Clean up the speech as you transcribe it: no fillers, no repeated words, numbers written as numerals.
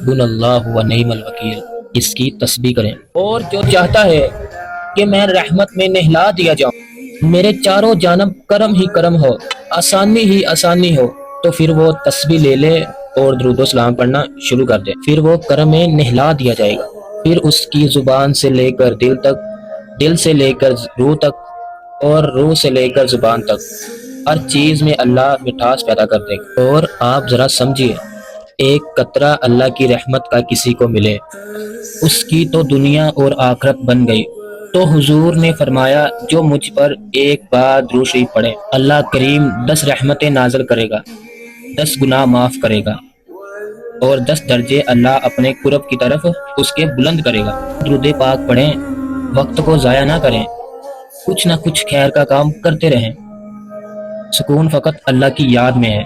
حسبنا اللہ و نعم الوکیل، اس کی تسبیح کریں۔ اور جو چاہتا ہے کہ میں رحمت میں نہلا دیا جاؤں، میرے چاروں جانب کرم ہی کرم ہو، آسانی ہی آسانی ہو، تو پھر وہ تسبیح لے لے اور درود و سلام پڑھنا شروع کر دے، پھر وہ کرم میں نہلا دیا جائے گا۔ پھر اس کی زبان سے لے کر دل تک، دل سے لے کر روح تک، اور روح سے لے کر زبان تک، ہر چیز میں اللہ مٹھاس پیدا کر دے گا۔ اور آپ ذرا سمجھیے، ایک قطرہ اللہ کی رحمت کا کسی کو ملے، اس کی تو دنیا اور آخرت بن گئی۔ تو حضور نے فرمایا جو مجھ پر ایک بار درود شریف پڑھے، اللہ کریم 10 رحمتیں نازل کرے گا، 10 گناہ معاف کرے گا، اور 10 درجے اللہ اپنے قرب کی طرف اس کے بلند کرے گا۔ درود پاک پڑھیں، وقت کو ضائع نہ کریں، کچھ نہ کچھ خیر کا کام کرتے رہیں، سکون فقط اللہ کی یاد میں ہے۔